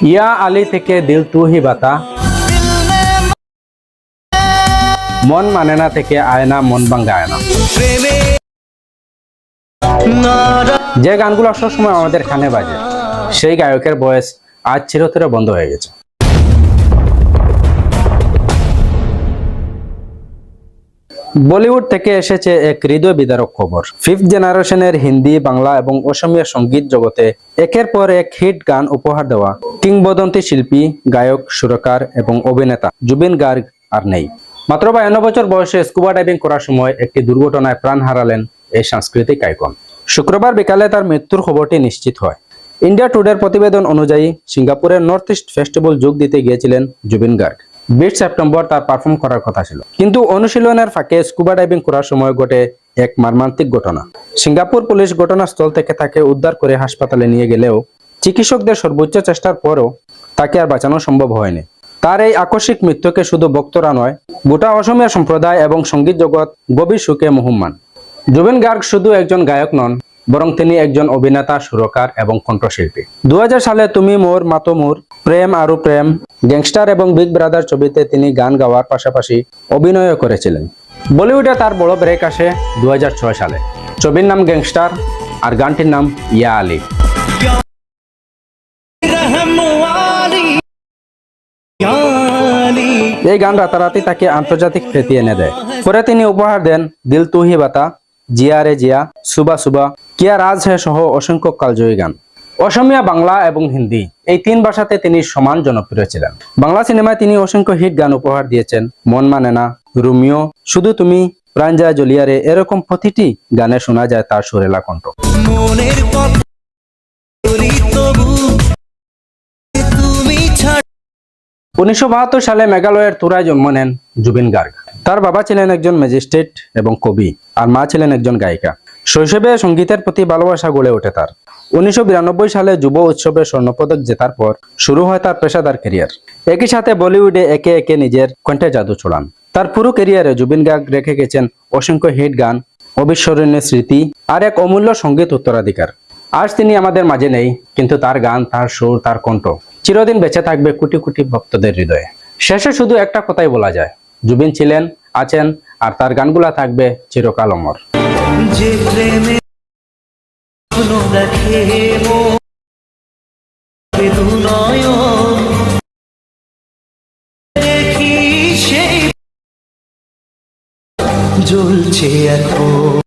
ইয়া আলী থেকে দিল তু হি বাতা, মন মানে না থেকে আয়না মন ভাঙ্গা আয়না, যে গানগুলো সবসময় আমাদের কানে বাজে, সেই গায়কের বয়স আজ চিরতরে বন্ধ হয়ে গেছে। বলিউড থেকে এসেছে এক হৃদয় বিদারক খবর। ফিফথ জেনারেশনের হিন্দি, বাংলা এবং অসমীয়া সঙ্গীত জগতে একের পর এক হিট গান উপহার দেওয়া কিংবদন্তি শিল্পী, গায়ক, সুরকার এবং অভিনেতা জুবিন গার্গ আর নেই। মাত্র 52 বছর বয়সে স্কুবা ডাইভিং করার সময় একটি দুর্ঘটনায় প্রাণ হারালেন এই সাংস্কৃতিক আইকন। শুক্রবার বিকালে তার মৃত্যুর খবরটি নিশ্চিত হয়। ইন্ডিয়া টুডের প্রতিবেদন অনুযায়ী সিঙ্গাপুরের নর্থ ইস্ট ফেস্টিভ্যাল যোগ দিতে গিয়েছিলেন জুবিন গার্গ। 20 সেপ্টেম্বর তার পারফর্ম করার কথা ছিল, কিন্তু অনুশীলনের ফাঁকে স্কুবা ডাইভিং করার সময় ঘটে এক মর্মান্তিক ঘটনা। সিঙ্গাপুর পুলিশ ঘটনাস্থল থেকে তাকে উদ্ধার করে হাসপাতালে নিয়ে গেলেও চিকিৎসকদের সর্বোচ্চ চেষ্টার পরও তাকে আর বাঁচানো সম্ভব হয়নি। তার এই আকস্মিক মৃত্যুকে শুধু ভক্তরা নয়, গোটা অসমীয়া সম্প্রদায় এবং সঙ্গীত জগৎ গভীর শোকে মুহ্যমান। জুবিন গার্গ শুধু একজন গায়ক নন, বরং তিনি একজন অভিনেতা, সুরকার এবং কণ্ঠশিল্পী। 2000 সালে তুমি মোর মাতো মোর, প্রেম আরু প্রেম, গ্যাংস্টার এবং বিগ ব্রাদার ছবিতে তিনি গান গাওয়ার পাশাপাশি অভিনয়ও করেছিলেন। বলিউডে তার বড় ব্রেক আসে 2006 সালে। ছবির নাম গ্যাংস্টার আর গানটির নাম ইয়া আলী। এই গান রাতারাতি তাকে আন্তর্জাতিক খ্যাতি এনে দেয়। পরে তিনি উপহার দেন দিল তু হি বাতা, জিয়া রে জিয়া, সুবা সুবা, কিয়া রাজ হ্যায় সহ অসংখ্য কালজয়ী গান। অসমীয়া, বাংলা এবং হিন্দি এই 3 ভাষাতে তিনি সমান জনপ্রিয় ছিলেন। বাংলা সিনেমায় তিনি অসংখ্য হিট গান উপহার দিয়েছেন। মন মানে না, রোমিও, শুধু তুমি, প্রাণ যায় জ্বলিয়ারে, এরকম প্রতিটি গানে শোনা যায় তার সুরেলা কণ্ঠ। 1972 সালে মেঘালয়ের তুরায় জন্ম নেন জুবিন গার্গ। তার বাবা ছিলেন একজন ম্যাজিস্ট্রেট এবং কবি, আর মা ছিলেন একজন গায়িকা। শৈশবে সঙ্গীতের প্রতি ভালোবাসা গড়ে ওঠে তার। 1992 সালে যুব উৎসবে স্বর্ণপদক জেতার পর শুরু হয় তার পেশাদার ক্যারিয়ার। একই সাথে বলিউডে একে একে নিজের কণ্ঠে জাদু ছড়ান। তার পুরো ক্যারিয়ারে জুবিন গার্গ রেখে গেছেন অসংখ্য হিট গান, অবিস্মরণীয় স্মৃতি আর এক অমূল্য সঙ্গীত উত্তরাধিকার। আজ তিনি আমাদের মাঝে নেই, কিন্তু তার গান, তার সুর, তার কণ্ঠ চিরদিন বেঁচে থাকবে কোটি কোটি ভক্তদের হৃদয়ে। শেষে শুধু একটা কথাই বলা যায়, জুবিন ছিলেন, আছেন, আর তার গানগুলা থাকবে চিরকাল অমর। যে প্রেমে জ্বলছে এখন।